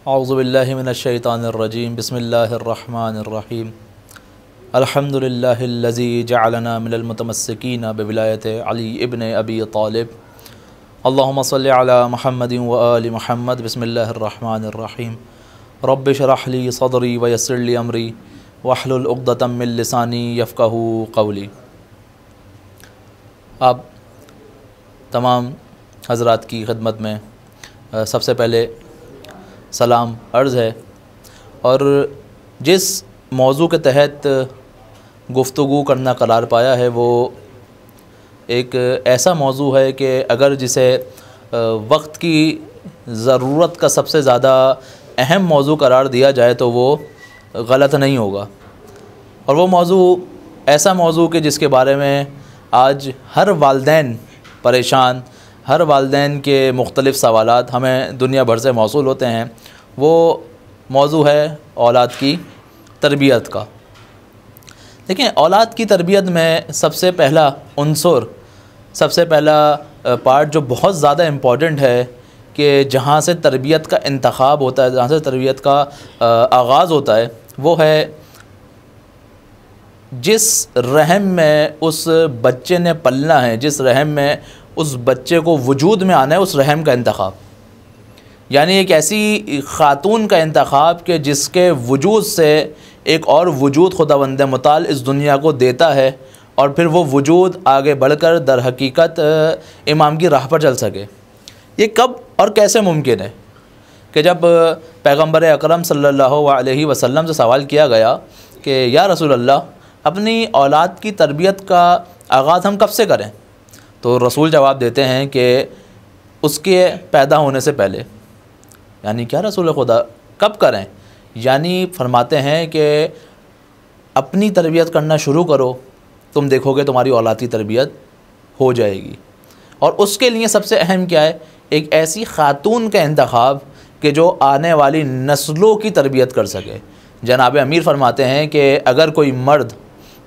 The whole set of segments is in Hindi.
औज़ुबिल्लाहि मिनश्शैतानिर्रजीम बिस्मिल्लाहिर्रहमानिर्रहीम अल्हम्दुलिल्लाहिल्लज़ी जअलना मिनल मुतमस्सिकीन बिविलायति अली इब्न अबी तालिब अल्लाहुम्मा सल्लि अला मुहम्मदिन व आलि मुहम्मद बिस्मिल्लाहिर्रहमानिर्रहीम रब्बि इश्रह ली सदरी व यस्सिर ली अमरी वहलुल उक़दतम मिन लिसानी यफ़क़हू क़ौली। आप तमाम हज़रात की खिदमत में सबसे पहले सलाम अर्ज़ है और जिस मौजू के तहत गुफ्तगू करना करार पाया है वो एक ऐसा मौजू है कि अगर जिसे वक्त की ज़रूरत का सबसे ज़्यादा अहम मौजू करार दिया जाए तो वो गलत नहीं होगा। और वो मौजू ऐसा मौजू कि जिसके बारे में आज हर वालिदैन परेशान, हर वालिदैन के मुख्तलिफ़ सवालात हमें दुनिया भर से मौसूल होते हैं। वो मौजू है औलाद की तरबियत का। देखिए, औलाद की तरबियत में सबसे पहला उन्सुर, सबसे पहला पार्ट जो बहुत ज़्यादा इम्पॉर्टेंट है कि जहाँ से तरबियत का इंतखाब होता है, जहाँ से तरबियत का आगाज़ होता है, वो है जिस रहम में उस बच्चे ने पलना है, जिस रहम में उस बच्चे को वजूद में आना है, उस रहम का इंतखाब। यानी एक ऐसी ख़ातून का इंतखाब कि जिसके वजूद से एक और वजूद खुदावंद मुताल इस दुनिया को देता है और फिर वो वजूद आगे बढ़कर दर हकीकत इमाम की राह पर चल सके। ये कब और कैसे मुमकिन है कि जब पैगम्बर अकरम सल्लल्लाहु अलैहि वसल्लम से सवाल किया गया कि या रसूल अल्लाह, अपनी औलाद की तरबियत का आगाज़ हम कब से करें, तो रसूल जवाब देते हैं कि उसके पैदा होने से पहले। यानी क्या रसूल खुदा, कब करें? यानी फरमाते हैं कि अपनी तरबियत करना शुरू करो, तुम देखोगे तुम्हारी औलाद की तरबियत हो जाएगी। और उसके लिए सबसे अहम क्या है? एक ऐसी ख़ातून का इंतखाब कि जो आने वाली नस्लों की तरबियत कर सके। जनाब अमीर फरमाते हैं कि अगर कोई मर्द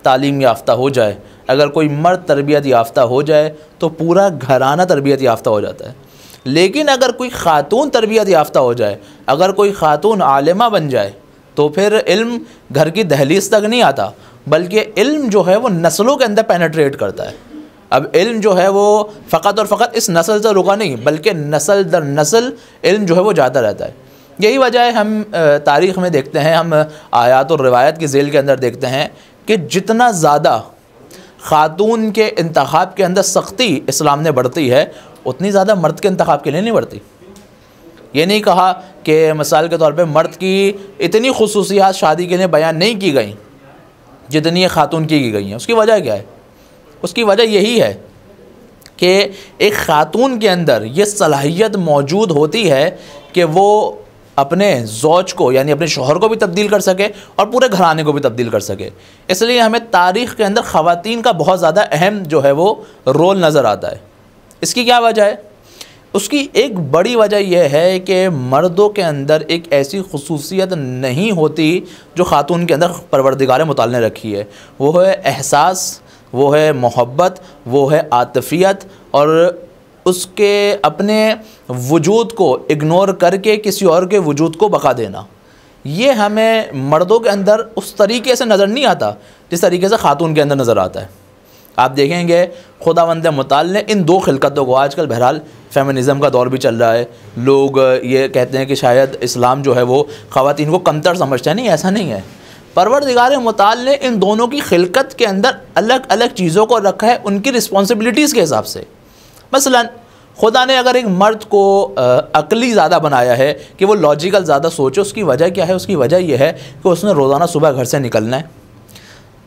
तालीम याफ्ता हो जाए, अगर कोई मर्द तरबियत याफ्ता हो जाए तो पूरा घराना तरबियत याफ्ता हो जाता है। लेकिन अगर कोई ख़ातून तरबियत याफ्ता हो जाए, अगर कोई ख़ातून आलिमा बन जाए, तो फिर इल्म घर की दहलीज तक नहीं आता, बल्कि इल्म जो है वो नस्लों के अंदर पेनेट्रेट करता है। अब इल्म जो है वो फ़कत और फ़कत इस नस्ल से रुका नहीं, बल्कि नस्ल दर नस्ल इल्म जो है वो जाता रहता है। यही वजह है हम तारीख़ में देखते हैं, हम आयात और रिवायत की ज़ेल के अंदर देखते हैं कि जितना ज़्यादा ख़ातून के इंतखाब के अंदर सख्ती इस्लाम ने बढ़ती है, उतनी ज़्यादा मर्द के इंतखाब के लिए नहीं बढ़ती। ये नहीं कहा कि मिसाल के तौर पे मर्द की इतनी खुसूसियात शादी के लिए बयान नहीं की गई जितनी ये ख़ातून की गई हैं। उसकी वजह क्या है? उसकी वजह यही है कि एक ख़ातून के अंदर ये सलाहियत मौजूद होती है कि वो अपने ज़ौज को, यानी अपने शौहर को भी तब्दील कर सके और पूरे घराने को भी तब्दील कर सके। इसलिए हमें तारीख़ के अंदर ख़वातीन का बहुत ज़्यादा अहम जो है वो रोल नज़र आता है। इसकी क्या वजह है? उसकी एक बड़ी वजह यह है कि मर्दों के अंदर एक ऐसी खुसूसियत नहीं होती जो ख़ातून के अंदर परवरदिगार मुताल ने रखी है। वो है एहसास, वो है मोहब्बत, वो है आतिफ़ियत और उसके अपने वजूद को इग्नोर करके किसी और के वजूद को बका देना। ये हमें मर्दों के अंदर उस तरीके से नज़र नहीं आता जिस तरीके से ख़ातून के अंदर नज़र आता है। आप देखेंगे खुदावंद मुताल ने इन दो खिलकतों को, आजकल बहरहाल फेमिनिज़म का दौर भी चल रहा है, लोग ये कहते हैं कि शायद इस्लाम जो है वो ख़वातीन को कमतर समझता है। नहीं, ऐसा नहीं है। परवरदिगार मुताल ने इन दोनों की खिलकत के अंदर अलग अलग चीज़ों को रखा है उनकी रिस्पॉन्सिबिलिटीज़ के हिसाब से। मसलन खुदा ने अगर एक मर्द को अक्ली ज़्यादा बनाया है कि वो लॉजिकल ज़्यादा सोचे, उसकी वजह क्या है? उसकी वजह यह है कि उसने रोज़ाना सुबह घर से निकलना है,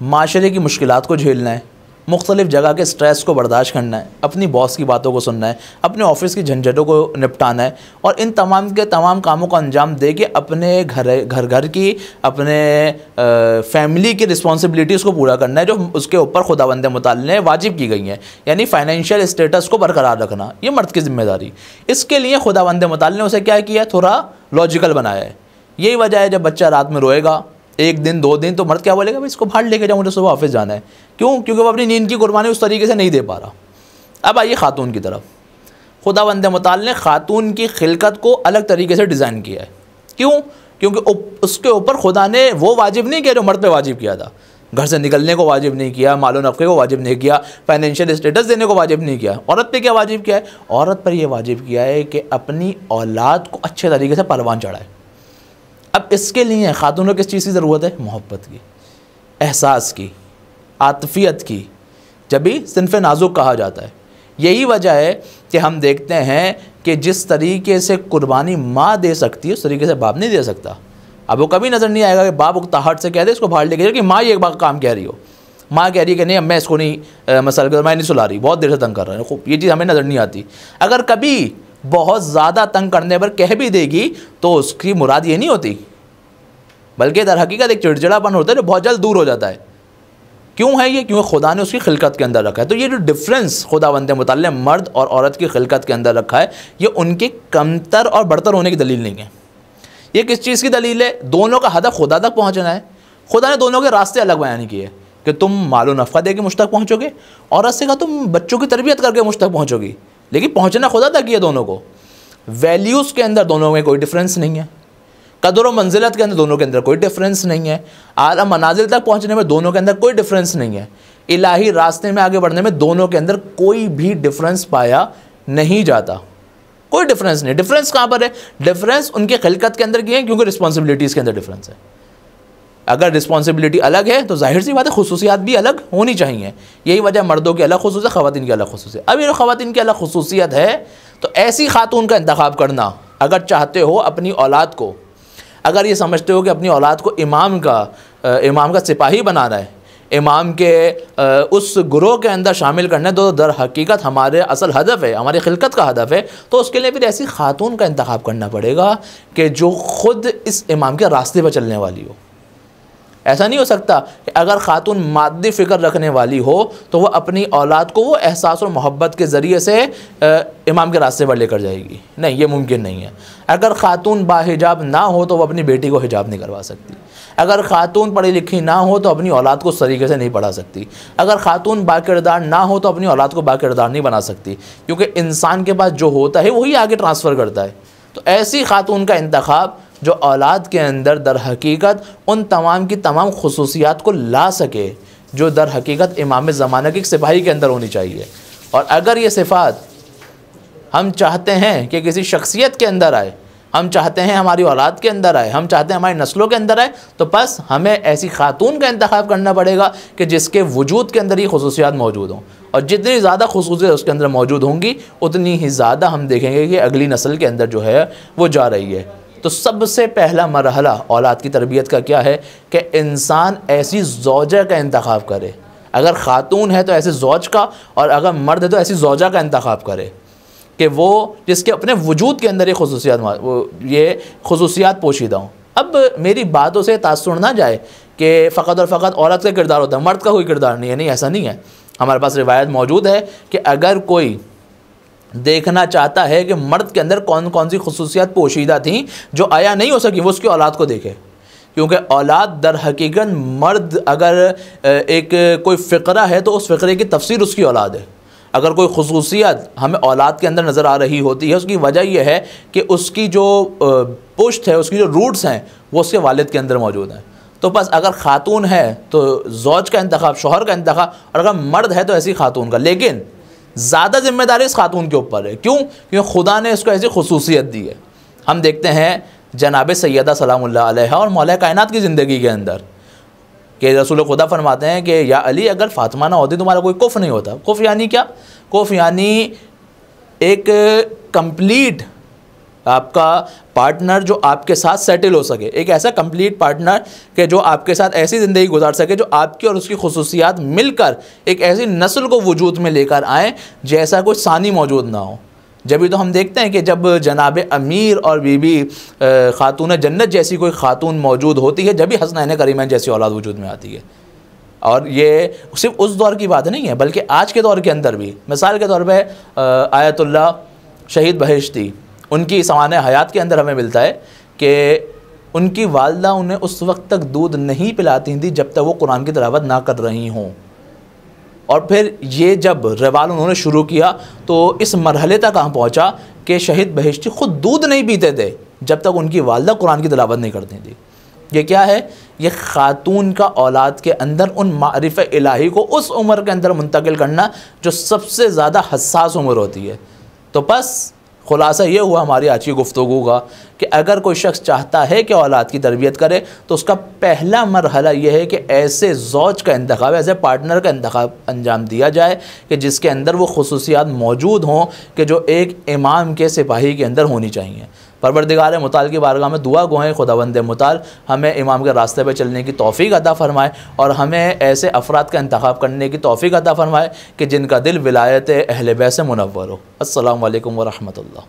माशरे की मुश्किलात को झेलना है, मुख्तलिफ़ जगह के स्ट्रेस को बर्दाश्त करना है, अपनी बॉस की बातों को सुनना है, अपने ऑफिस की झंझटों को निपटाना है और इन तमाम के तमाम कामों को अंजाम दे के अपने घर की, अपने फैमिली की रिस्पॉन्सिबिलिटीज़ को पूरा करना है जो उसके ऊपर खुदावंद मुताल ने वाजिब की गई हैं। यानी फ़ाइनेंशियल स्टेटस को बरकरार रखना, ये मर्द की ज़िम्मेदारी। इसके लिए खुदावंद मुताल ने उसे क्या किया? थोड़ा लॉजिकल बनाया है। यही वजह है जब बच्चा रात में रोएगा एक दिन दो दिन तो मर्द क्या बोलेगा? भाई इसको बाहर लेके जाओ, मुझे सुबह ऑफिस जाना है। क्यों? क्योंकि वो अपनी नींद की कुर्बानी उस तरीके से नहीं दे पा रहा। अब आइए ख़ातून की तरफ। खुदावंद मुताल ने ख़ातून की खिलकत को अलग तरीके से डिज़ाइन किया है। क्यों? क्योंकि उसके ऊपर खुदा ने वो वाजिब नहीं किया जो मर्द पे वाजिब किया था। घर से निकलने को वाजिब नहीं किया, मालो नफ़े को वाजिब नहीं किया, फाइनेंशियल स्टेटस देने को वाजिब नहीं किया। औरत पे क्या वाजिब किया है? औरत पर यह वाजिब किया है कि अपनी औलाद को अच्छे तरीके से परवान चढ़ाए। अब इसके लिए ख़ातूनों को किस चीज़ की ज़रूरत है? मोहब्बत की, एहसास की, आतफियत की, जब भी सिन्फ़ नाजुक कहा जाता है। यही वजह है कि हम देखते हैं कि जिस तरीके से कुर्बानी माँ दे सकती है उस तरीके से बाप नहीं दे सकता। अब वो कभी नज़र नहीं आएगा कि बाप उकताहट से कह दे इसको बाहर लेके जाओ कि माँ ये एक बार काम कह रही हो, माँ कह रही है कि नहीं अब मैं इसको नहीं मसल कर, मैं नहीं सुला रही, बहुत देर से तंग कर रहा है। खूब ये चीज़ हमें नज़र नहीं आती। अगर कभी बहुत ज़्यादा तंग करने पर कह भी देगी तो उसकी मुराद ये नहीं होती, बल्कि दर हकीकत एक चिड़चिड़ापन होता है जो बहुत जल्द दूर हो जाता है। क्यों है ये? क्योंकि खुदा ने उसकी खिलकत के अंदर रखा है। तो ये जो डिफरेंस खुदावंद मुतअल्लिक़ मर्द और औरत की खिलकत के अंदर रखा है, ये उनके कमतर और बढ़तर होने की दलील नहीं है। ये किस चीज़ की दलील है? दोनों का हदफ खुदा तक पहुँचना है। खुदा ने दोनों के रास्ते अलग बयान किए कि तुम मालो नफ़ा दे के मुझ तक पहुँचोगे, औरत से कहा तुम बच्चों की तरबियत करके मुझ तक पहुँचोगी, लेकिन पहुँचना खुदा तक ही है। दोनों को वैल्यूज़ के अंदर दोनों में कोई डिफरेंस नहीं है, कदर और मंजिलत के अंदर दोनों के अंदर कोई डिफरेंस नहीं है, आला मनाजिल तक पहुंचने में दोनों के अंदर कोई डिफरेंस नहीं है, इलाही रास्ते में आगे बढ़ने में दोनों के अंदर कोई भी डिफरेंस पाया नहीं जाता। कोई डिफरेंस नहीं। डिफरेंस कहाँ पर है? डिफरेंस उनके खिलकत के अंदर की है, क्योंकि रिस्पॉन्सिबिलिटीज़ के अंदर डिफरेंस है। अगर रिस्पॉन्सिबिलिटी अलग है तो जाहिर सी बात है खुसूसियात भी अलग होनी चाहिए। यही वजह मर्दों की अलग खुसूसियत, ख़वातीन की अलग खुसूसियत। अब ये ख़वातीन की अलग खुसूसियत है तो ऐसी खातून का इंतखाब करना, अगर चाहते हो अपनी औलाद को, अगर ये समझते हो कि अपनी औलाद को इमाम का सिपाही बनाना है, इमाम के उस गुरोह के अंदर शामिल करना है, तो दर हकीकत हमारे असल हदफ है, हमारी खिलकत का हदफ है, तो उसके लिए फिर ऐसी खातून का इंतखाब करना पड़ेगा कि जो ख़ुद इस इमाम के रास्ते पर चलने वाली हो। ऐसा नहीं हो सकता कि अगर ख़ातून मादी फ़िक्र रखने वाली हो तो वह अपनी औलाद को वो एहसास और मोहब्बत के ज़रिए से इमाम के रास्ते पर लेकर जाएगी। नहीं, ये मुमकिन नहीं है। अगर ख़ातून बाहिजाब ना हो तो वह अपनी बेटी को हिजाब नहीं करवा सकती। अगर ख़ातून पढ़ी लिखी ना हो तो अपनी औलाद को उस तरीके से नहीं पढ़ा सकती। अगर ख़ातून बाकिरदार ना हो तो अपनी औलाद को बाकिरदार नहीं बना सकती, क्योंकि इंसान के पास जो होता है वही आगे ट्रांसफ़र करता है। तो ऐसी ख़ातून का इंतखाब जो औलाद के अंदर दर हकीकत उन तमाम की तमाम खुसूसियात को ला सके जो दर हकीकत इमाम ज़माना के एक सिपाही के अंदर होनी चाहिए। और अगर ये सिफ़ात हम चाहते हैं कि किसी शख्सियत के अंदर आए, हम चाहते हैं हमारी औलाद के अंदर आए, हम चाहते हैं हमारी नस्लों के अंदर आए, तो बस हमें ऐसी खातून का इंतखाब करना पड़ेगा कि जिसके वजूद के अंदर ये खुसूसियात मौजूद हों। और जितनी ज़्यादा खुसूसियात उसके अंदर मौजूद होंगी उतनी ही ज़्यादा हम देखेंगे कि अगली नस्ल के अंदर जो है वो जा रही है। तो सबसे पहला मरहला औलाद की तरबियत का क्या है कि इंसान ऐसी ज़ौजा का इंतखाब करे। अगर ख़ातून है तो ऐसे ज़ौज का, और अगर मर्द है तो ऐसी ज़ौजा का इंतखाब करे कि वो जिसके अपने वजूद के अंदर ये खुसूसियात पोशीदा हों। अब मेरी बातों से तासुर ना जाए कि फ़कत और फ़कत औरत का किरदार होता है, मर्द का कोई किरदार नहीं है। नहीं, ऐसा नहीं है। हमारे पास रिवायत मौजूद है कि अगर कोई देखना चाहता है कि मर्द के अंदर कौन कौन सी खुसूसियात पोशीदा थी जो आया नहीं हो सकी, वो उसकी औलाद को देखे। क्योंकि औलाद दर हकीकत मर्द अगर एक कोई फ़िक्रा है तो उस फ़िक्रे की तफसीर उसकी औलाद है। अगर कोई खुसूसियत हमें औलाद के अंदर नज़र आ रही होती है, उसकी वजह यह है कि उसकी जो पुश्त है, उसकी जो रूट्स हैं, वो उसके वालिद के अंदर मौजूद हैं। तो बस अगर ख़ातून है तो ज़ौज का इंतखाब, शौहर का इंतखाब, और अगर मर्द है तो ऐसी ख़ातून का। लेकिन ज़्यादा ज़िम्मेदारी इस खातून के ऊपर है। क्यों? क्योंकि खुदा ने इसको ऐसी खुसूसियत दी है। हम देखते हैं जनाब सैयदा सलामुल्लाह अलैहा और मौला कायनात की ज़िंदगी के अंदर कि रसूल खुदा फरमाते हैं कि या अली, अगर फ़ातिमा ना होती तुम्हारा कोई कुफ़ नहीं होता। कुफ़ यानी क्या? कुफ़ यानी एक कंप्लीट आपका पार्टनर जो आपके साथ सेटल हो सके, एक ऐसा कंप्लीट पार्टनर कि जो आपके साथ ऐसी ज़िंदगी गुजार सके जो आपकी और उसकी खुसूसियात मिलकर एक ऐसी नस्ल को वजूद में लेकर आए जैसा कोई सानी मौजूद ना हो। जब भी तो हम देखते हैं कि जब जनाब अमीर और बीबी खातून जन्नत जैसी कोई खातून मौजूद होती है, जब भी हसनैन करीमैन जैसी औलाद वजूद में आती है। और ये सिर्फ उस दौर की बात नहीं है बल्कि आज के दौर के अंदर भी। मिसाल के तौर पर आयतुल्लाह शहीद बहिश्ती, उनकी सवाने हयात के अंदर हमें मिलता है कि उनकी वालदा उन्हें उस वक्त तक दूध नहीं पिलाती थी जब तक वो कुरान की तिलावत ना कर रही हों। और फिर ये जब रवाल उन्होंने शुरू किया तो इस मरहले तक कहाँ पहुँचा कि शहीद बहिश्ती ख़ुद दूध नहीं पीते थे जब तक उनकी वालदा कुरान की तिलावत नहीं करती थी। ये क्या है? ये ख़ातून का औलाद के अंदर उन मारिफ़ इलाही को उस उम्र के अंदर मुंतकिल करना जो सबसे ज़्यादा हसास उम्र होती है। तो बस ख़ुलासा ये हुआ हमारी आज की गुफ्तगू का कि अगर कोई शख्स चाहता है कि औलाद की तरबियत करे तो उसका पहला मरहला ये है कि ऐसे ज़ौज का इंतखाब, ऐसे पार्टनर का इंतखाब अंजाम दिया जाए कि जिसके अंदर वो खुसूसियात मौजूद हों कि जो एक इमाम के सिपाही के अंदर होनी चाहिए। परवरदिगार मुताल की बारगाह में दुआ गो हैं खुदावंद मुताल हमें इमाम के रास्ते पर चलने की तौफ़ीक़ अता फ़रमाए और हमें ऐसे अफराद का इंतखाब करने की तौफ़ीक़ अता फ़रमाए कि जिनका दिल विलायत अहले बैत से मुनव्वर हो। अस्सलामु अलैकुम व रहमतुल्लाह।